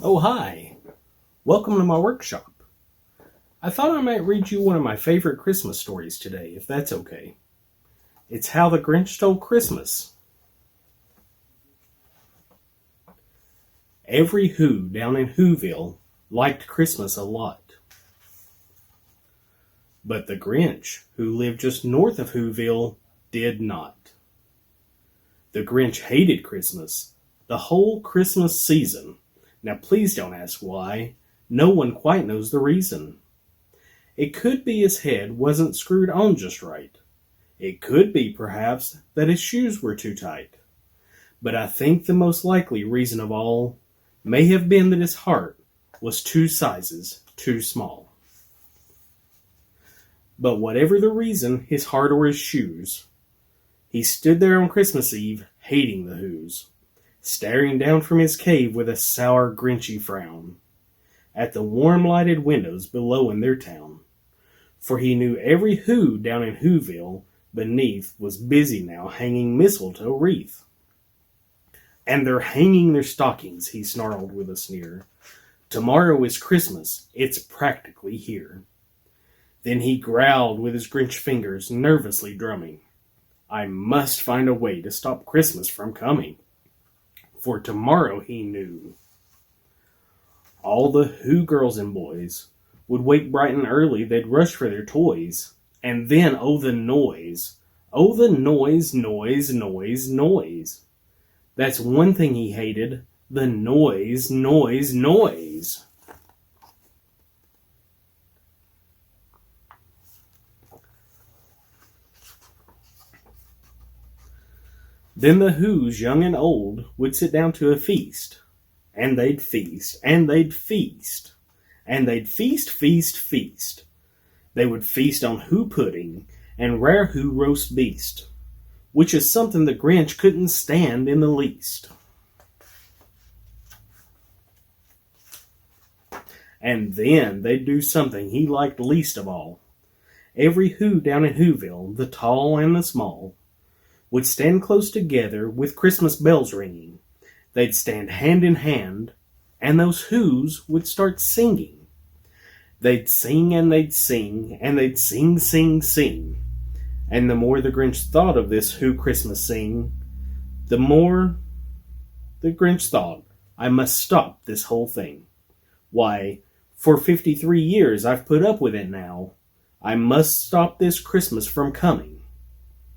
Oh, hi. Welcome to my workshop. I thought I might read you one of my favorite Christmas stories today, if that's okay. It's How the Grinch Stole Christmas. Every Who down in Whoville liked Christmas a lot. But the Grinch, who lived just north of Whoville, did not. The Grinch hated Christmas, the whole Christmas season. Now please don't ask why. No one quite knows the reason. It could be his head wasn't screwed on just right. It could be, perhaps, that his shoes were too tight. But I think the most likely reason of all may have been that his heart was 2 sizes too small. But whatever the reason, his heart or his shoes, he stood there on Christmas Eve, hating the Whos, staring down from his cave with a sour, grinchy frown at the warm-lighted windows below in their town. For he knew every Who down in Whoville beneath was busy now hanging mistletoe wreath. And they're hanging their stockings, he snarled with a sneer. Tomorrow is Christmas, it's practically here. Then he growled with his Grinch fingers, nervously drumming. I must find a way to stop Christmas from coming. For tomorrow, he knew, all the Who girls and boys would wake bright and early, they'd rush for their toys. And then, oh the noise. Oh the noise, noise, noise, noise. That's one thing he hated, the noise, noise, noise. Then the Whos, young and old, would sit down to a feast. And they'd feast, and they'd feast, and they'd feast, feast, feast. They would feast on Who pudding and rare Who roast beast, which is something the Grinch couldn't stand in the least. And then they'd do something he liked least of all. Every Who down in Whoville, the tall and the small, would stand close together with Christmas bells ringing. They'd stand hand in hand, and those Whos would start singing. They'd sing and they'd sing, and they'd sing, sing, sing. And the more the Grinch thought of this Who Christmas sing, the more the Grinch thought, I must stop this whole thing. Why, for 53 years I've put up with it now. I must stop this Christmas from coming.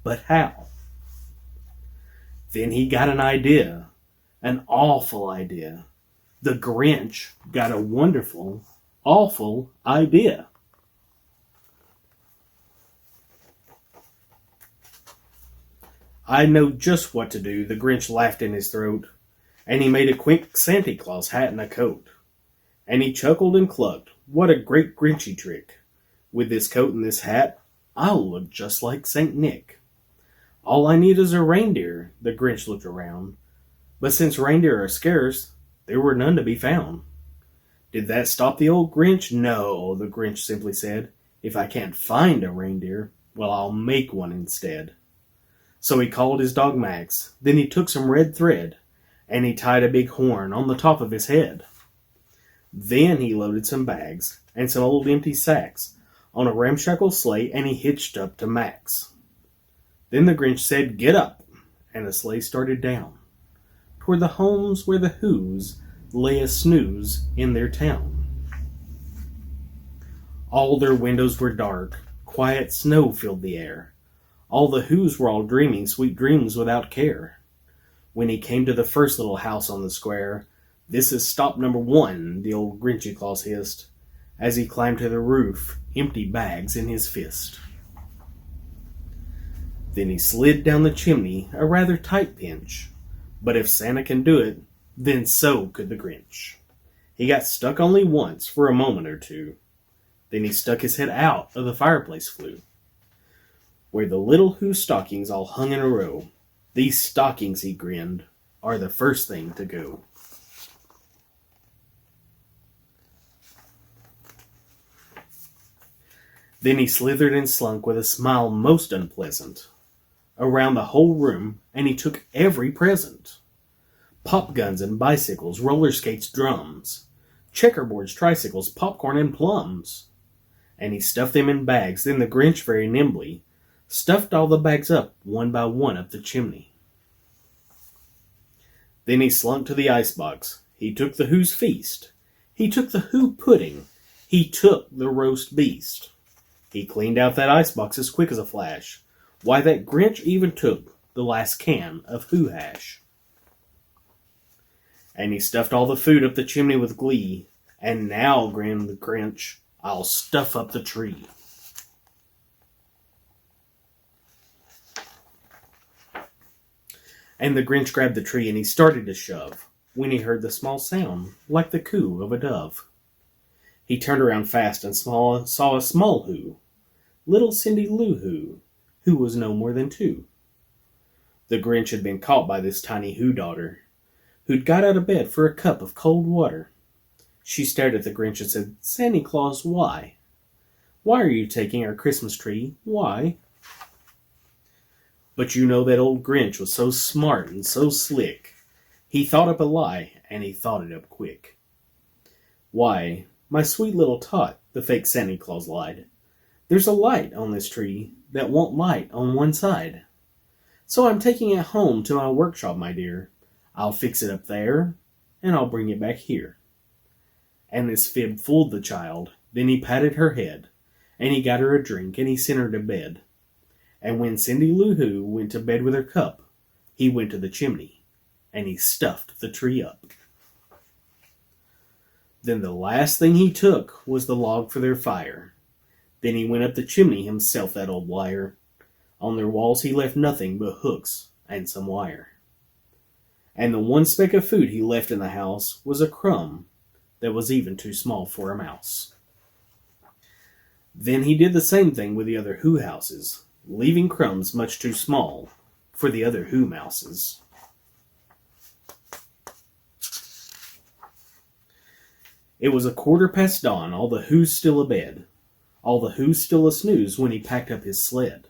But how? Then he got an idea. An awful idea. The Grinch got a wonderful, awful idea. I know just what to do, the Grinch laughed in his throat, and he made a quick Santa Claus hat and a coat. And he chuckled and clucked, what a great Grinchy trick. With this coat and this hat, I'll look just like Saint Nick. All I need is a reindeer, the Grinch looked around. But since reindeer are scarce, there were none to be found. Did that stop the old Grinch? No, the Grinch simply said. If I can't find a reindeer, well, I'll make one instead. So he called his dog Max. Then he took some red thread, and he tied a big horn on the top of his head. Then he loaded some bags and some old empty sacks on a ramshackle sleigh, and he hitched up to Max. Then the Grinch said, get up, and the sleigh started down toward the homes where the Whos lay a snooze in their town. All their windows were dark, quiet snow filled the air. All the Whos were all dreaming sweet dreams without care. When he came to the first little house on the square, this is stop number 1, the old Grinchy Claus hissed, as he climbed to the roof, empty bags in his fist. Then he slid down the chimney, a rather tight pinch. But if Santa can do it, then so could the Grinch. He got stuck only once for a moment or two. Then he stuck his head out of the fireplace flue, where the little Who stockings all hung in a row. These stockings, he grinned, are the first thing to go. Then he slithered and slunk with a smile most unpleasant around the whole room, and he took every present. Pop guns and bicycles, roller skates, drums, checkerboards, tricycles, popcorn, and plums. And he stuffed them in bags. Then the Grinch very nimbly stuffed all the bags up, one by one, up the chimney. Then he slunk to the icebox. He took the Who's feast. He took the Who pudding. He took the roast beast. He cleaned out that icebox as quick as a flash. Why, that Grinch even took the last can of Who hash. And he stuffed all the food up the chimney with glee. And now, grinned the Grinch, I'll stuff up the tree. And the Grinch grabbed the tree and he started to shove, when he heard the small sound, like the coo of a dove. He turned around fast and saw a small Who, little Cindy Lou who was no more than 2. The Grinch had been caught by this tiny Who daughter, who'd got out of bed for a cup of cold water. She stared at the Grinch and said, "Santa Claus, why? Why are you taking our Christmas tree? Why?" But you know that old Grinch was so smart and so slick. He thought up a lie, and he thought it up quick. "Why, my sweet little tot," the fake Santa Claus lied, "there's a light on this tree that won't light on one side. So I'm taking it home to my workshop, my dear. I'll fix it up there, and I'll bring it back here." And this fib fooled the child. Then he patted her head, and he got her a drink, and he sent her to bed. And when Cindy Lou Who went to bed with her cup, he went to the chimney, and he stuffed the tree up. Then the last thing he took was the log for their fire. Then he went up the chimney himself, that old liar. On their walls he left nothing but hooks and some wire. And the one speck of food he left in the house was a crumb that was even too small for a mouse. Then he did the same thing with the other Who houses, leaving crumbs much too small for the other Who mouses. It was 1/4 dawn, all the Who's still abed, all the Who's still a snooze when he packed up his sled.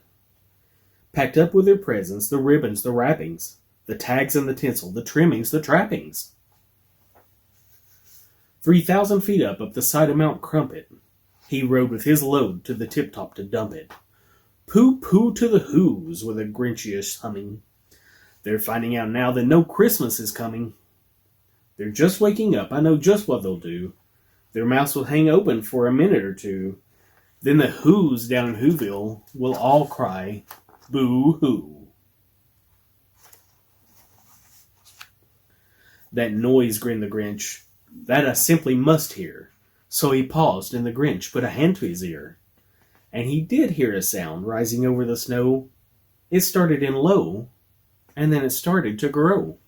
Packed up with their presents, the ribbons, the wrappings, the tags and the tinsel, the trimmings, the trappings. 3,000 feet up the side of Mount Crumpet, he rode with his load to the tip-top to dump it. Pooh-pooh to the Who's with a Grinchish humming. They're finding out now that no Christmas is coming. They're just waking up, I know just what they'll do. Their mouths will hang open for a minute or two. Then the Who's down in Whoville will all cry, "Boo-hoo." "That noise," grinned the Grinch, "that I simply must hear." So he paused, and the Grinch put a hand to his ear. And he did hear a sound rising over the snow. It started in low, and then it started to grow.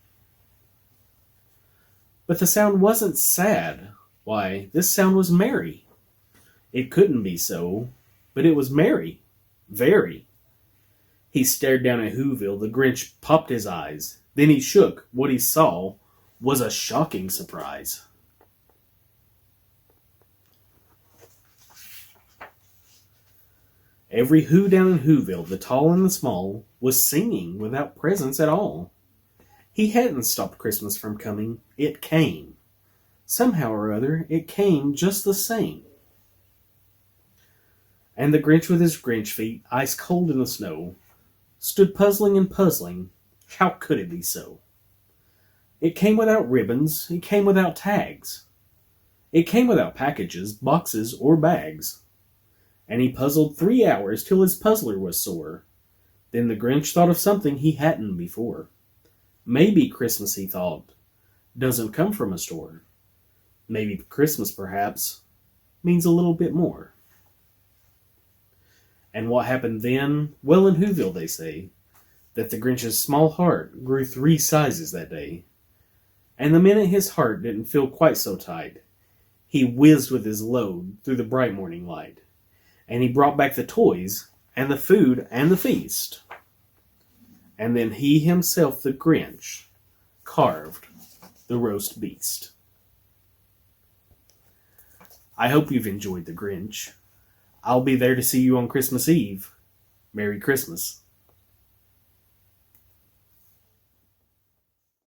But the sound wasn't sad. Why, this sound was merry. It couldn't be so, but it was merry. Very. He stared down at Whoville. The Grinch popped his eyes. Then he shook. What he saw was a shocking surprise. Every Who down in Whoville, the tall and the small, was singing without presents at all. He hadn't stopped Christmas from coming. It came. Somehow or other, it came just the same. And the Grinch with his Grinch feet, ice cold in the snow, stood puzzling and puzzling. How could it be so? It came without ribbons. It came without tags. It came without packages, boxes, or bags. And he puzzled 3 hours till his puzzler was sore. Then the Grinch thought of something he hadn't before. Maybe Christmas, he thought, doesn't come from a store. Maybe Christmas, perhaps, means a little bit more. And what happened then? Well, in Whoville, they say that the Grinch's small heart grew 3 sizes that day. And the minute his heart didn't feel quite so tight, he whizzed with his load through the bright morning light. And he brought back the toys, and the food, and the feast. And then he himself, the Grinch, carved the roast beast. I hope you've enjoyed The Grinch. I'll be there to see you on Christmas Eve. Merry Christmas.